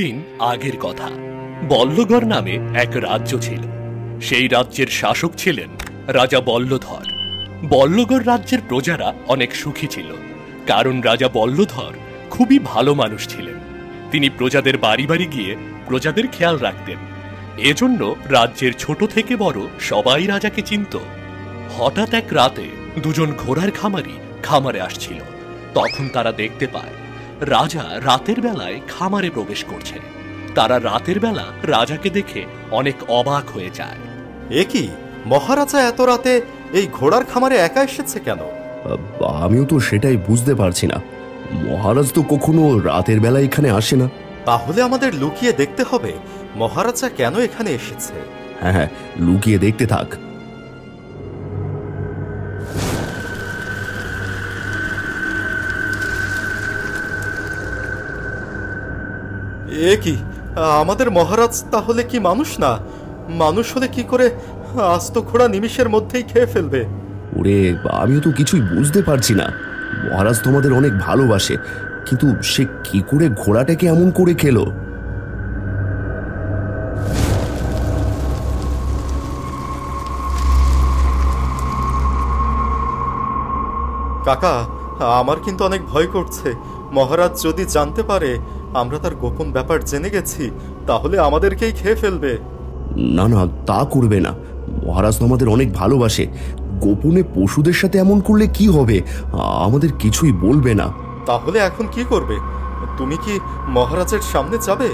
দিন আগের কথা। বল্লগড় নামে এক রাজ্য ছিল। সেই রাজ্যের শাসক ছিলেন রাজা বল্লধর। বল্লগড় রাজ্যের প্রজারা অনেক সুখী ছিল, কারণ রাজা বল্লধর খুবই ভালো মানুষ ছিলেন। তিনি প্রজাদের বাড়ি বাড়ি গিয়ে প্রজাদের খেয়াল রাখতেন। এজন্য রাজ্যের ছোট থেকে বড় সবাই রাজাকে চিনত। হঠাৎ এক রাতে দুজন ঘোড়ার খামারি খামারে আসছিল। তখন তারা দেখতে পায় রাজা রাতের বেলায় খামারে প্রবেশ করছে। তারা রাতের বেলা রাজাকে দেখে অনেক অবাক হয়ে যায়। এ কি, মহারাজা এত রাতে এই ঘোড়ার খামারে একা এসেছে কেন? আমিও তো সেটাই বুঝতে পারছি না। মহারাজ তো কখনো রাতের বেলা এখানে আসে না। তাহলে আমাদের লুকিয়ে দেখতে হবে মহারাজা কেন এখানে এসেছে। হ্যাঁ হ্যাঁ, লুকিয়ে দেখতে থাক। এ কি, আমাদের মহারাজ তাহলে কি মানুষ না? মানুষ হলে কি করে আস্ত ঘোড়া নিমিষের মধ্যেই খেয়ে ফেলবে? ওরে, আমিও তো কিছুই বুঝতে পারছি না। মহারাজ তোমাদের অনেক ভালোবাসে, কিন্তু সে কি করে ঘোড়াটাকে এমন করে খেলো? কাকা, আমার কিন্তু অনেক ভয় করছে। মহারাজ যদি জানতে পারে আমরা তার গোপন ব্যাপার জেনে গেছি, তাহলে আমাদেরকেই খেয়ে ফেলবে। না না, তা করবে না। মহারাজ তোমাদের অনেক ভালোবাসে। গোপনে পশুদের সাথে এমন করলে কি হবে? আমাদের কিছুই বলবে না। তাহলে এখন কি করবে? তুমি কি মহারাজের সামনে যাবে?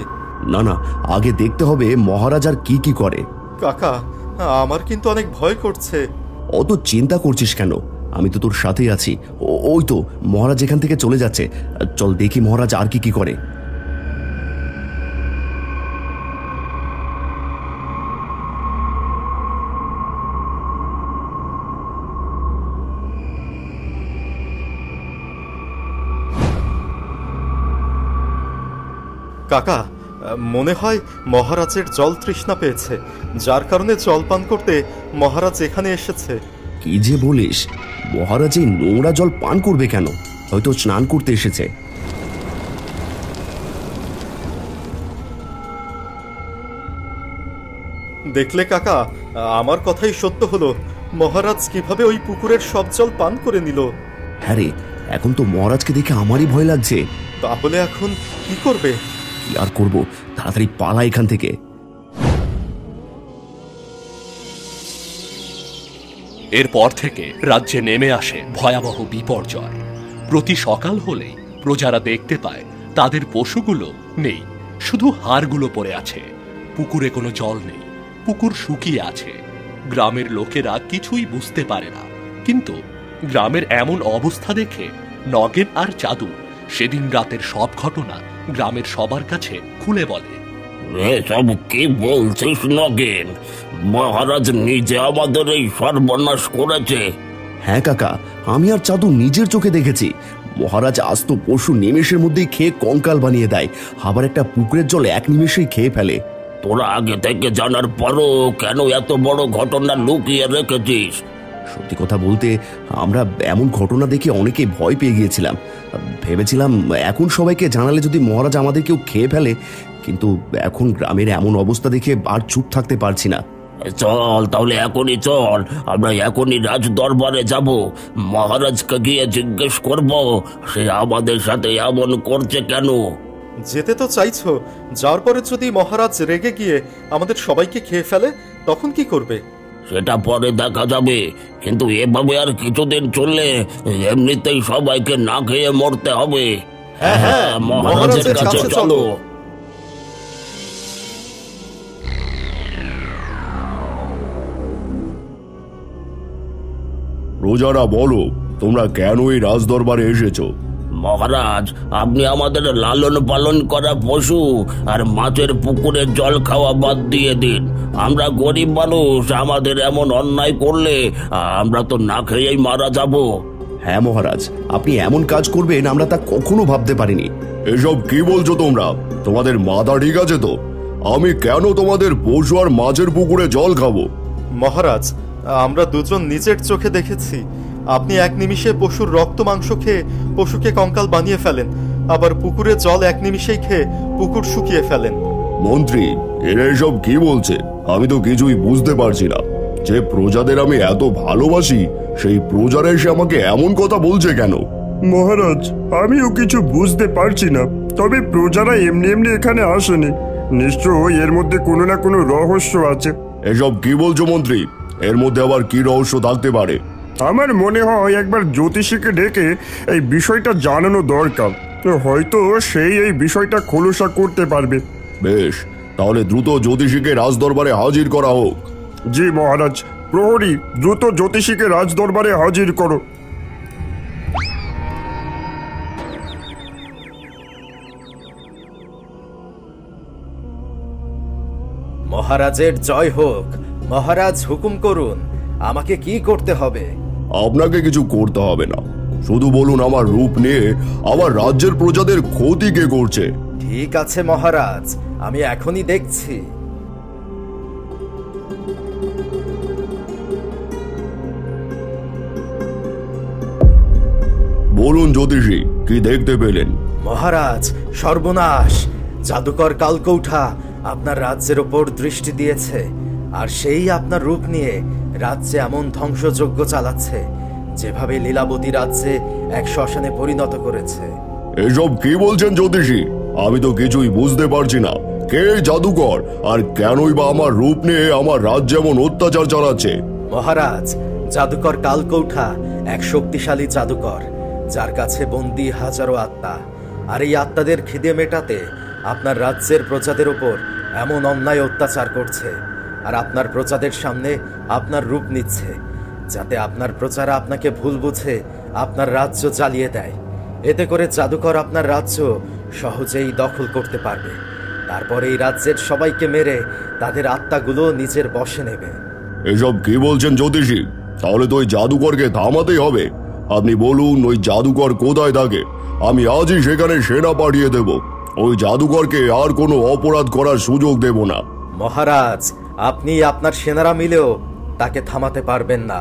না না, আগে দেখতে হবে মহারাজ আর কি কি করে। কাকা, আমার কিন্তু অনেক ভয় করছে। অত চিন্তা করছিস কেন? আমি তো তোর সাথেই আছি। ওই তো মহারাজ এখান থেকে চলে যাচ্ছে। চল দেখি মহারাজ আর কি কি করে। কাকা, মনে হয় মহারাজের জল তৃষ্ণা পেয়েছে, যার কারণে জল পান করতে মহারাজ এখানে এসেছে। কি যে বলিস? মহারাজ এই নোংরা জল পান করবে কেন? হয়তো স্নান করতে এসেছে। দেখলে কাকা, আমার কথাই সত্য হলো। মহারাজ কিভাবে ওই পুকুরের সব জল পান করে নিল। হ্যাঁ রে, এখন তো মহারাজকে দেখে আমারই ভয় লাগছে। তাহলে এখন কি করবে? কি আর করবো, তাড়াতাড়ি পালা এখান থেকে। এরপর থেকে রাজ্যে নেমে আসে ভয়াবহ বিপর্যয়। প্রতি সকাল হলেই প্রজারা দেখতে পায় তাদের পশুগুলো নেই, শুধু হাড়গুলো পড়ে আছে। পুকুরে কোনো জল নেই, পুকুর শুকিয়ে আছে। গ্রামের লোকেরা কিছুই বুঝতে পারে না। কিন্তু গ্রামের এমন অবস্থা দেখে নগেন আর চাঁদু সেদিন রাতের সব ঘটনা গ্রামের সবার কাছে খুলে বলে। এসব কি বলছিস নগেন? মহারাজ নিজে আমাদের এই সর্বনাশ করেছে। হ্যাঁ কাকা, আমি আর চাঁদু নিজের চোখে দেখেছি। মহারাজ আস্ত পশু নিমেষের মধ্যেই খেয়ে কঙ্কাল বানিয়ে দেয়, আবার একটা পুকুরের জল এক নিমেষেই খেয়ে ফেলে। তোরা আগে থেকে জানার পরও কেন এত বড় ঘটনা লুকিয়ে রেখেছিস? সত্যি কথা বলতে, আমরা এমন ঘটনা দেখে অনেকেই ভয় পেয়ে গিয়েছিলাম। ভেবেছিলাম এখন সবাইকে জানালে যদি মহারাজ আমাদের কেউ খেয়ে ফেলে, কিন্তু এখন গ্রামের এমন অবস্থা দেখে আর চুপ থাকতে পারছি না। চল তাহলে এখনই চল, আমরা এখনই রাজ দরবারে যাব। মহারাজকে গিয়ে জিজ্ঞেস করব সে আমাদের সাথে এমন করছে কেন। যেতে তো চাইছো, যার পরে যদি মহারাজ রেগে গিয়ে আমাদের সবাইকে খেয়ে ফেলে, তখন কি করবে? সেটা পরে দেখা যাবে, কিন্তু এভাবে আর কিছুদিন চললে এমনিতেই সবাইকে না খেয়ে মরতে হবে। হ্যাঁ হ্যাঁ, মহারাজের কাছে চলো। প্রজারা বলো, তোমরা কেন এই রাজদরবারে এসেছো? মহারাজ, আপনি আমাদের লালন পালন করা পশু আর মাছের পুকুরের জল খাওয়া বাদ দিয়ে দিন। আমরা গরিব মানুষ, আমাদের এমন অন্যায় করলে আমরা তো না খেয়েই মারা যাব। হ্যাঁ মহারাজ, আপনি এমন কাজ করবেন আমরা তা কখনো ভাবতে পারিনি। এসব কি বলছো তোমরা? তোমাদের মাথা ঠিক আছে তো? আমি কেন তোমাদের পশু আর মাছের পুকুরে জল খাবো? মহারাজ, আমরা দুজন নিজের চোখে দেখেছি আপনি এক নিমিষে পশুর রক্ত মাংস খেয়ে পশুকে কঙ্কাল বানিয়ে ফেলেন। আবার পুকুরে জল এক নিমিষেই খেয়ে পুকুর শুকিয়ে ফেলেন। মন্ত্রী, এরা এসব কি বলছে? আমি তো কিছুই বুঝতে পারছি না। যে প্রজাদের আমি এত ভালোবাসি সেই প্রজারা এসে আমাকে এমন কথা বলছে কেন? মহারাজ, আমিও কিছু বুঝতে পারছি না। তবে প্রজারা এমনি এমনি এখানে আসেনি, নিশ্চয়ই এর মধ্যে কোনো না কোনো রহস্য আছে। এসব কি বলছো মন্ত্রী? এর মধ্যে আবার কি রহস্য থাকতে পারে? আমার মনে হয় একবার জ্যোতিষীকে ডেকে এই বিষয়টা জানানো দরকার। হয়তো সেই এই বিষয়টা খোলসা করতে পারবে। বেশ, তাহলে দ্রুত জ্যোতিষীকে রাজদরবারে হাজির করা হোক। জি মহারাজ। প্রহরী, দ্রুত জ্যোতিষীকে রাজদরবারে হাজির করো। মহারাজের জয় হোক। মহারাজ হুকুম করুন, আমাকে কি করতে হবে? আপনাকে কিছু করতে হবে না, শুধু বলুন আমার রূপ নিয়ে আমার রাজ্যের প্রজাদের ক্ষতি কে করছে। ঠিক আছে মহারাজ, আমি এখনই দেখছি। বলুন জ্যোতিষী, কি দেখতে পেলেন? মহারাজ, সর্বনাশ! জাদুকর কালকৌঠা আপনার রাজ্যের ওপর দৃষ্টি দিয়েছে, আর সেই আপনার রূপ নিয়ে রাজ্যে এমন ধ্বংসযজ্ঞ চালাচ্ছে যেভাবে লীলাবতী রাজ্যে এক শ্মশানে পরিণত করেছে। এসব কি বলছেন জ্যোতিষী? আমি তো কিছুই বুঝতে পারছি না। কে জাদুকর, আর কেনই বা আমার রূপ নিয়ে আমার রাজ্যে এমন অত্যাচার চালাচ্ছে? মহারাজ, জাদুকর কালকৌঠা এক শক্তিশালী জাদুকর, যার কাছে বন্দী হাজারো আত্মা। আর এই আত্মাদের খিদে মেটাতে আপনার রাজ্যের প্রজাদের ওপর এমন অন্যায় অত্যাচার করছে, আর আপনার প্রজাদের সামনে আপনার রূপ নিচ্ছে, যাতে আপনার প্রজারা আপনাকে ভুল বুঝে আপনার রাজ্য জ্বালিয়ে দেয়। এতে করে জাদুকর আপনার রাজ্য সহজেই দখল করতে পারবে। তারপরে এই রাজ্যের সবাইকে মেরে তাদের আত্মাগুলো নিজের বশে নেবে। এসব কি বলছেন জ্যোতিষী? তাহলে তো ওই জাদুকরকে থামাতেই হবে। আপনি বলুন ওই জাদুকর কোথায় থাকে, আমি আজই সেখানে সেনা পাঠিয়ে দেব। ওই জাদুকরকে আর কোনো অপরাধ করার সুযোগ দেব না। মহারাজ, আপনি আপনার সেনারা মিলেও তাকে থামাতে পারবেন না,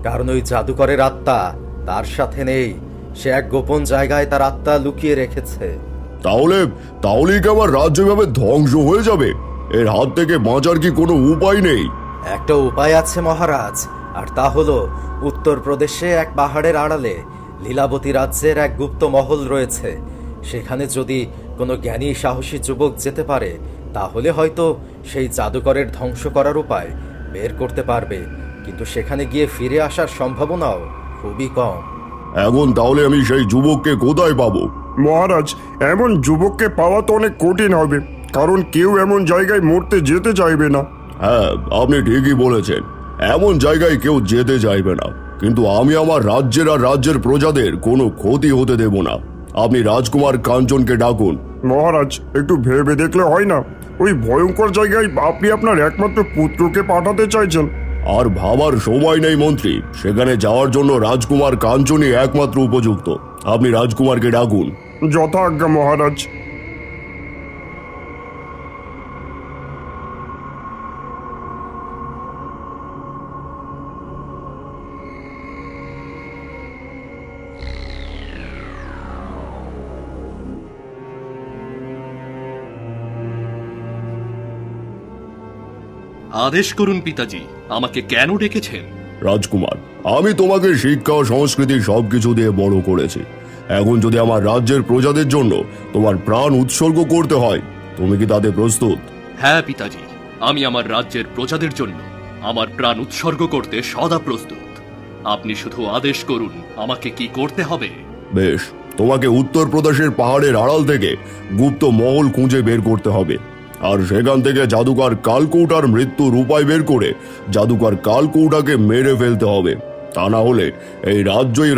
কারণ ওই জাদুকরের আত্মা তার সাথে নেই। সে এক গোপন জায়গায় তার আত্মা লুকিয়ে রেখেছে। তাহলে কি আমার রাজ্য এভাবে ধ্বংস হয়ে যাবে? এর হাত থেকে বাঁচার কি কোনো উপায় নেই? একটা উপায় আছে মহারাজ, আর তা হলো উত্তরপ্রদেশে এক পাহাড়ের আড়ালে লীলাবতী রাজ্যের এক গুপ্ত মহল রয়েছে। সেখানে যদি কোনো জ্ঞানী সাহসী যুবক যেতে পারে, তাহলে হয়তো সেই জাদুকরের ধ্বংস করার উপায় বের করতে পারবে, কিন্তু সেখানে গিয়ে ফিরে আসার সম্ভাবনাও খুবই কম। এখন তাহলে আমি সেই যুবককে কোথায় পাবো? মহারাজ, এমন যুবককে পাওয়া তো অনেক কঠিন হবে, কারণ কেউ এমন জায়গায় মরতে যেতে চাইবে না। হ্যাঁ, আপনি ঠিকই বলেছেন, এমন জায়গায় কেউ যেতে চাইবে না, কিন্তু আমি আমার রাজ্যের আর রাজ্যের প্রজাদের কোনো ক্ষতি হতে দেব না। আপনি রাজকুমার কাঞ্চনকে ডাকুন। মহারাজ, একটু ভেবে দেখলে হয় না? ওই ভয়ঙ্কর জায়গায় আপনি আপনার একমাত্র পুত্রকে পাঠাতে চাইছেন? আর ভাবার সময় নেই মন্ত্রী, সেখানে যাওয়ার জন্য রাজকুমার কাঞ্চনই একমাত্র উপযুক্ত। আপনি রাজকুমারকে ডাকুন। যথাজ্ঞা মহারাজ। আদেশ করুন পিতাজি, আমাকে কেন ডেকেছেন? রাজকুমার, আমি তোমাকে শিক্ষা ও সংস্কৃতি সবকিছু দিয়ে বড় করেছি। এখন যদি আমার রাজ্যের প্রজাদের জন্য তোমার প্রাণ উৎসর্গ করতে হয়, তুমি কি তাতে প্রস্তুত? হ্যাঁ পিতাজি, আমি আমার রাজ্যের প্রজাদের জন্য আমার প্রাণ উৎসর্গ করতে সদা প্রস্তুত। আপনি শুধু আদেশ করুন আমাকে কি করতে হবে। বেশ, তোমাকে উত্তরপ্রদেশের পাহাড়ের আড়াল থেকে গুপ্ত মহল খুঁজে বের করতে হবে, আর সেখান থেকে জাদুকর কালকৌটার মৃত্যুর উপায় বের করে জাদুকর কালকৌটাকে মেরে ফেলতে হবে। তা না হলে এই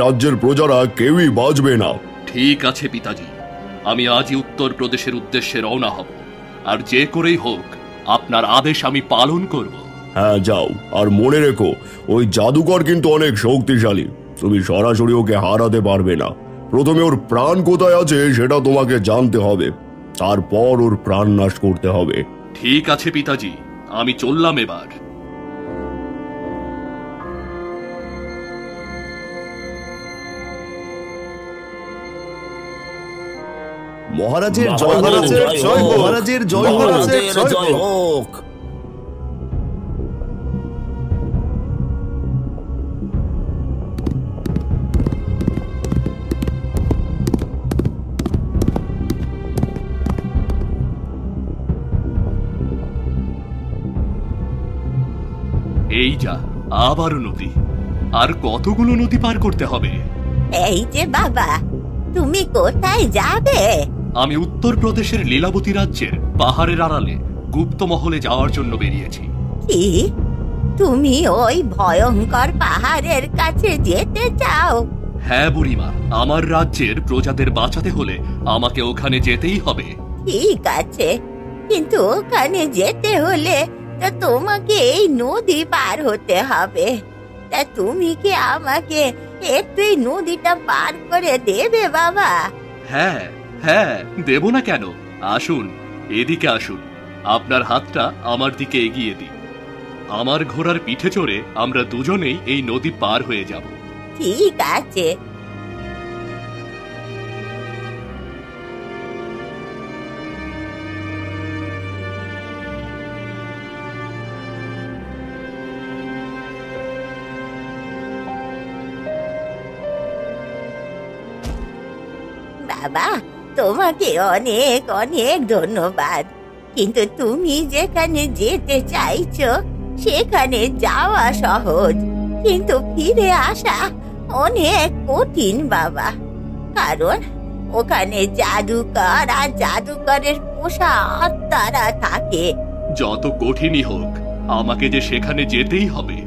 রাজ্যের প্রজারা কেউই বাঁচবে না। ঠিক আছে পিতাজি, আমি আজই উত্তরপ্রদেশের উদ্দেশ্যে রওনা হব, আর যে করেই হোক আপনার আদেশ আমি পালন করব। হ্যাঁ, যাও, আর মনে রেখো ওই জাদুকর কিন্তু অনেক শক্তিশালী। তুমি সরাসরি ওকে হারাতে পারবে না। প্রথমে ওর প্রাণ কোথায় আছে সেটা তোমাকে জানতে হবে, তারপর ওর প্রাণ নাশ করতে হবে। ঠিক আছে পিতাজি, আমি চললাম এবার। মহারাজের জয় হোক, মহারাজের জয় হোক, মহারাজের জয় হোক। মহারাজের জয় হোক। এই যা আবারও নদী। আর কতগুলো নদী পার করতে হবে? এই যে বাবা, তুমি কোথায় যাবে? আমি উত্তরপ্রদেশের লীলাবতী রাজ্যের পাহাড়ের আড়ালে গুপ্ত মহলে যাওয়ার জন্য বেরিয়েছি। কি, তুমি ওই ভয়ঙ্কর পাহাড়ের কাছে যেতে চাও? হ্যাঁ বুড়িমা, আমার রাজ্যের প্রজাদের বাঁচাতে হলে আমাকে ওখানে যেতেই হবে। ঠিক আছে, কিন্তু ওখানে যেতে হলে তো তোমাকে এই নদী পার হতে হবে। তা তুমি কি আমাকে একটু এই নদীটা পার করে দেবে বাবা? হ্যাঁ হ্যাঁ, দেব না কেন? আসুন, এদিকে আসুন, আপনার হাতটা আমার দিকে এগিয়ে দিন। আমার ঘোড়ার পিঠে চড়ে আমরা দুজনেই এই নদী পার হয়ে যাব। ঠিক আছে। বাবা, তোমাকে অনেক অনেক ধন্যবাদ, কিন্তু তুমি যেখানে যেতে চাইছো সেখানে যাওয়া সহজ, কিন্তু ফিরে আসা অনেক কঠিন বাবা। কারণ ওখানে জাদুকর আর জাদুকরের পোষা আত্মারা থাকে। যত কঠিনই হোক, আমাকে যে সেখানে যেতেই হবে,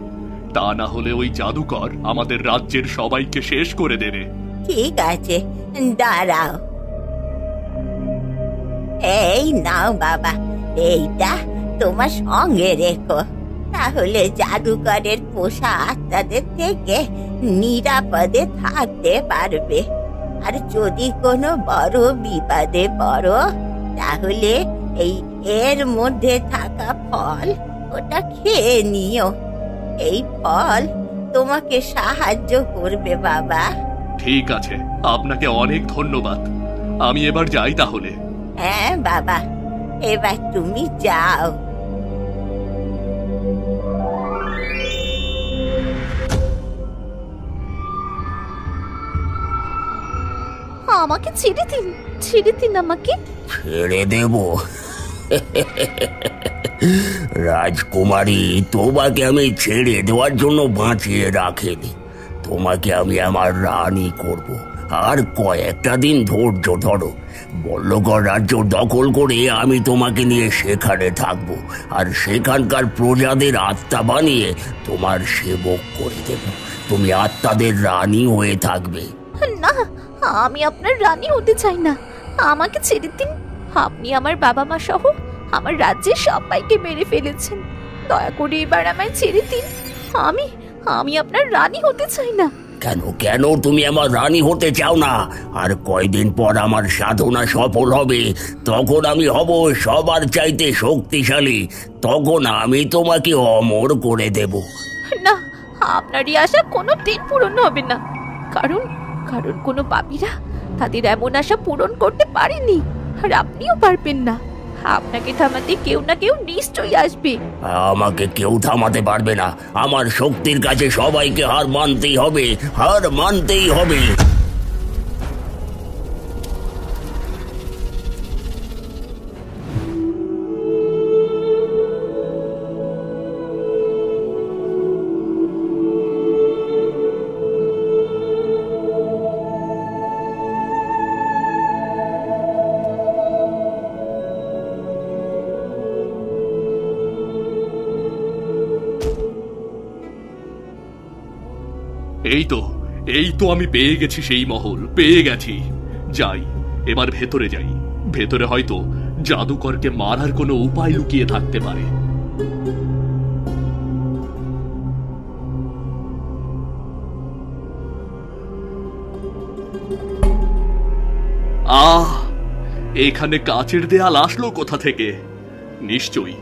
তা না হলে ওই জাদুকর আমাদের রাজ্যের সবাইকে শেষ করে দেবে। ঠিক আছে, দাঁড়াও। এই নাও বাবা, এইটা তোমার সঙ্গে রেখো, তাহলে জাদুকরের পোষা আত্মাদের থেকে নিরাপদে থাকতে পারবে। আর যদি কোনো বড় বিপদে পড়ো, তাহলে এর মধ্যে থাকা ফল ওটা খেয়ে নিও। এই ফল তোমাকে সাহায্য করবে বাবা। ঠিক আছে, আপনাকে অনেক ধন্যবাদ। আমি এবার যাই তাহলে। হ্যাঁ বাবা, এবার তুমি যাও। আমাকে ছেড়ে দিন, ছেড়ে দিন আমাকে। ছেড়ে দেব? রাজকুমারী, তোমাকে আমি ছেড়ে দেওয়ার জন্য বাঁচিয়ে রাখিনি। তোমাকে আমি আমার রানী করব। আর কয়েকটা দিন ধৈর্য ধরো। বল্লগড় রাজ্য দখল করে আমি তোমাকে নিয়ে সেখানে থাকব, আর সেখানকার প্রজাদের আত্মা বানিয়ে তোমার সেবক করে দেব। তুমি আত্মাদের রানী হয়ে থাকবে। না, আমি আপনার রানী হতে চাই না, আমাকে ছেড়ে দিন। আপনি আমার বাবা মা সহ আমার রাজ্যের সবাইকে মেরে ফেলেছেন। দয়া করে এবার আমায় ছেড়ে দিন। আমি আপনার রানী হতে চাই না। কেন কেন তুমি আমার রানী হতে চাও না? আর কয়দিন পর আমার সাধনা সফল হবে, তখন আমি হব সবার চাইতে শক্তিশালী। তখন আমি তোমাকে অমর করে দেব। না, আপনারই আশা কোনো দিন পূরণ হবে না। কারণ কোনো পাপীরা তাদের এমন আশা পূরণ করতে পারেনি, আর আপনিও পারবেন না। আপনাকে থামাতে কেউ না কেউ নিশ্চয়ই আসবে। আমাকে কেউ থামাতে পারবে না। আমার শক্তির কাছে সবাইকে হার মানতেই হবে, হার মানতেই হবে। এই তো আমি পেয়ে গেছি সেই মহল, পেয়ে গেছি। যাই, এবার ভেতরে যাই। ভেতরে হয়তো জাদুকরকে মারার কোনো উপায় লুকিয়ে থাকতে পারে। এখানে কাচের দেয়াল আসলো কোথা থেকে? নিশ্চয়ই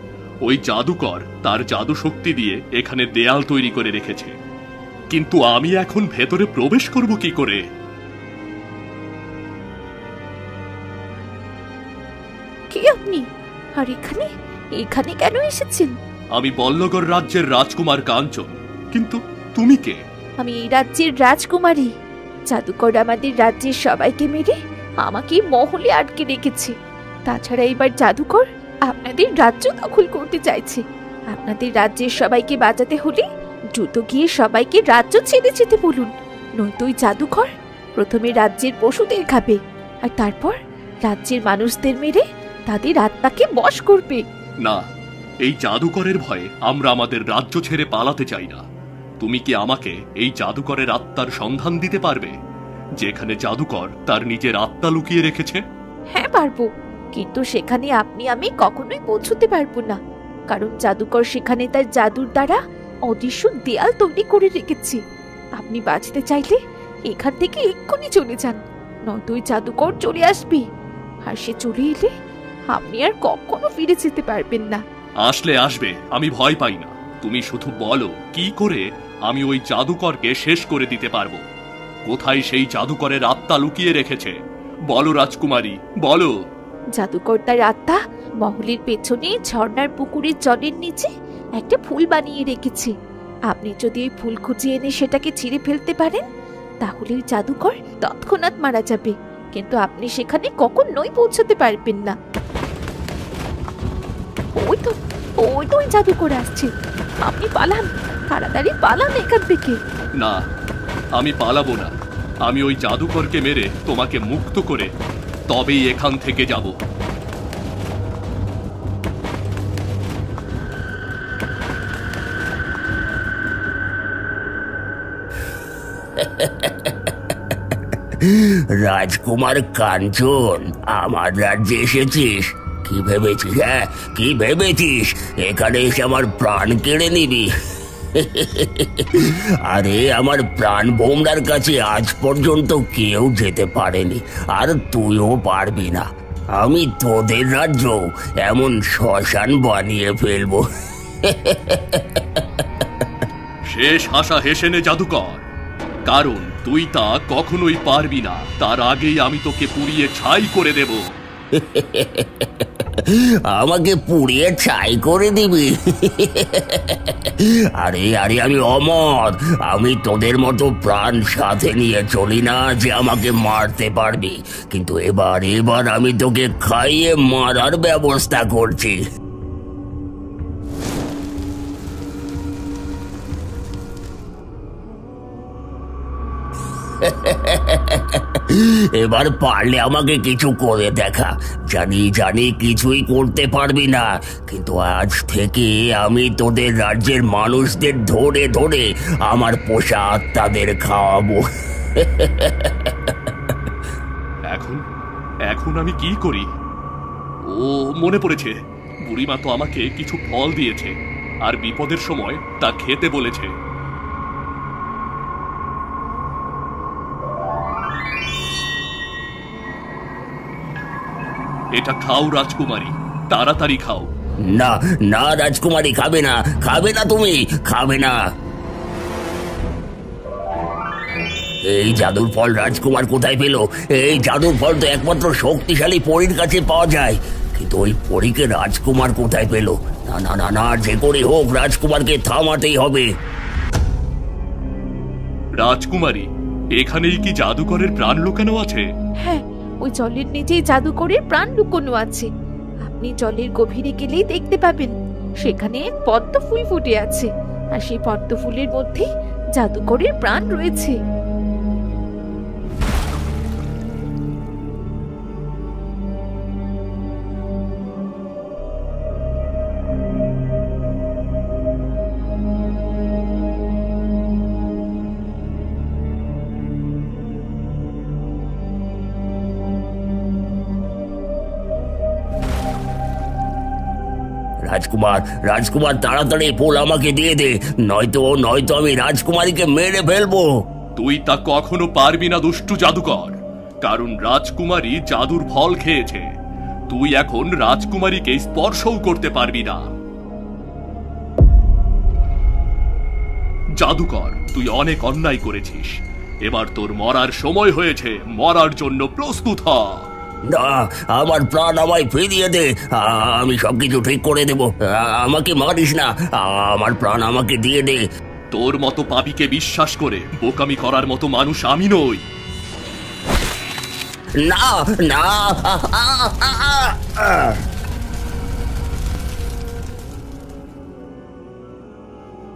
ওই জাদুকর তার জাদু শক্তি দিয়ে এখানে দেয়াল তৈরি করে রেখেছে। কিন্তু আমি এখন ভেতরে প্রবেশ করব কি করে? আর এখানে এখানে কেন এসেছেন? আমি বল্লগড় রাজ্যের রাজকুমার কাঞ্চন, কিন্তু তুমি কে? আমি এই রাজ্যের রাজকুমারী। জাদুকর আমাদের রাজ্যের সবাইকে মেরে আমাকে মহলে আটকে রেখেছে। তাছাড়া এবার জাদুকর আপনাদের রাজ্য দখল করতে চাইছে। আপনাদের রাজ্যের সবাইকে বাঁচাতে হলে দ্রুত গিয়ে সবাইকে রাজ্য ছেড়ে যেতে বলুন, নয়তো ওই জাদুকর প্রথমে রাজ্যের পশুদের খাবে আর তারপর রাজ্যের মানুষদের মেরে তাদের আত্মাকে বশ করবে। না, এই জাদুকরের ভয়ে আমরা আমাদের রাজ্য ছেড়ে পালাতে চাই না। তুমি কি আমাকে এই জাদুকরের আত্মার সন্ধান দিতে পারবে, যেখানে জাদুকর তার নিজের আত্মা লুকিয়ে রেখেছে? হ্যাঁ পারবো, কিন্তু সেখানে আপনি আমি কখনোই পৌঁছতে পারবো না, কারণ জাদুকর সেখানে তার জাদুর দ্বারা অদৃশ্য দেয়াল তৈরি করে রেখেছে। আপনি বাঁচতে চাইলে এখান থেকে এক্ষুনি চলে যান, নয়তো ওই জাদুকর চলে আসবে, আর সে চলে এলে আপনি আর কখনো ফিরে যেতে পারবেন না। আসলে আসবে, আমি ভয় পাই না। তুমি শুধু বলো কি করে আমি ওই জাদুকরকে শেষ করে দিতে পারবো। কোথায় সেই জাদুকরের আত্মা লুকিয়ে রেখেছে? বলো রাজকুমারী, বলো। জাদুকর তার আত্মা মহলের পেছনে ঝর্ণার পুকুরের জলের নিচে একটা ফুল বানিয়ে রেখেছে। আপনি যদি ওই ফুল খুঁজে এনে সেটাকে ছিঁড়ে ফেলতে পারেন, তাহলে ওই জাদুকর তৎক্ষণাৎ মারা যাবে, কিন্তু আপনি সেখানে কখনোই পৌঁছতে পারবেন না। ওই তো ওই জাদুকর আসছে, আপনি পালান, তাড়াতাড়ি পালান এখান থেকে। না, আমি পালাবো না। আমি ওই জাদুকরকে মেরে তোমাকে মুক্ত করে তবেই এখান থেকে যাব। রাজকুমার কাঞ্চন, আমার রাজ্যে এসেছিস? কি ভেবেছিস? হ্যাঁ, কি ভেবেছিস এখানে এসে আমার প্রাণ কেড়ে নিবি? আরে আমার প্রাণ বোমরার কাছে আজ পর্যন্ত কেউ যেতে পারেনি, আর তুইও পারবি না। আমি তোদের রাজ্য এমন শ্মশান বানিয়ে ফেলবো। শেষ হাসা হেসে নে জাদুকর, কারণ তুই তা কখনোই পারবি না। তার আগেই আমি তোকে পুড়িয়ে ছাই করে দেব। আমাকে পুড়িয়ে ছাই করে দিবি? আরে আরে, আমি অমর। আমি তোদের মতো প্রাণ সাথে নিয়ে চলি না যে আমাকে মারতে পারবি, কিন্তু এবার আমি তোকে খাইয়ে মারার ব্যবস্থা করছি। এবার পারলে আমাকে কিছু করে দেখা। জানি কিছুই করতে পারবি না, কিন্তু আজ থেকে আমি তোদের রাজ্যের মানুষদের ধরে ধরে আমার পোষা আত্মাদের খাওয়াবো। এখন আমি কি করি? ও, মনে পড়েছে, বুড়িমা তো আমাকে কিছু ফল দিয়েছে আর বিপদের সময় তা খেতে বলেছে। এটা খাও রাজকুমারী, তাড়াতাড়ি খাও। না না রাজকুমারী, খাবে না, খাবে না, তুমি খাবে না। এই জাদুর ফল রাজকুমার কোথায় পেল? এই জাদুর ফল তো একমাত্র শক্তিশালী পরীর কাছে পাওয়া যায়, কিন্তু ওই পরীকে রাজকুমার কোথায় পেল? না না না না, যে করে হোক রাজকুমারকে থামাতেই হবে। রাজকুমারী, এখানেই কি জাদুকরের প্রাণ লুকানো আছে? হ্যাঁ, ওই জলের নিচেই জাদুকরের প্রাণ লুকোনো আছে। আপনি জলের গভীরে গেলেই দেখতে পাবেন সেখানে পদ্ম ফুল ফুটে আছে, আর সেই পদ্ম ফুলের মধ্যে জাদুকরের প্রাণ রয়েছে। রাজকুমার তাড়াতাড়ি ফুল আমাকে দিয়ে দে, নয়তো আমি রাজকুমারীকে মেরে ফেলবো। তুই তা কখনো পারবি না দুষ্টু জাদুকর, কারণ রাজকুমারী জাদুর ফল খেয়েছে। তুই এখন রাজকুমারীকে স্পর্শও করতে পারবি না। জাদুকর, তুই অনেক অন্যায় করেছিস। এবার তোর মরার সময় হয়েছে, মরার জন্য প্রস্তুত হ। না, আমার প্রাণ আমায় ফিরিয়ে দে। আমি সবকিছু ঠিক করে দেব। আমাকে মারিস না, আমার প্রাণ আমাকে দিয়ে দে। তোর মতো পাপীকে বিশ্বাস করে বোকামি করার মতো মানুষ আমি নই। না না।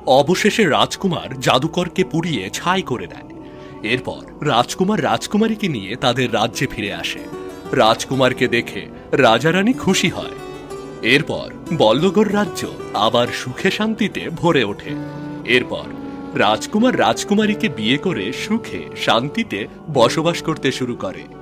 অবশেষে রাজকুমার জাদুকরকে পুড়িয়ে ছাই করে দেয়। এরপর রাজকুমার রাজকুমারীকে নিয়ে তাদের রাজ্যে ফিরে আসে। রাজকুমারকে দেখে রাজা রানী খুশি হয়। এরপর বল্লগড় রাজ্য আবার সুখে শান্তিতে ভরে ওঠে। এরপর রাজকুমার রাজকুমারীকে বিয়ে করে সুখে শান্তিতে বসবাস করতে শুরু করে।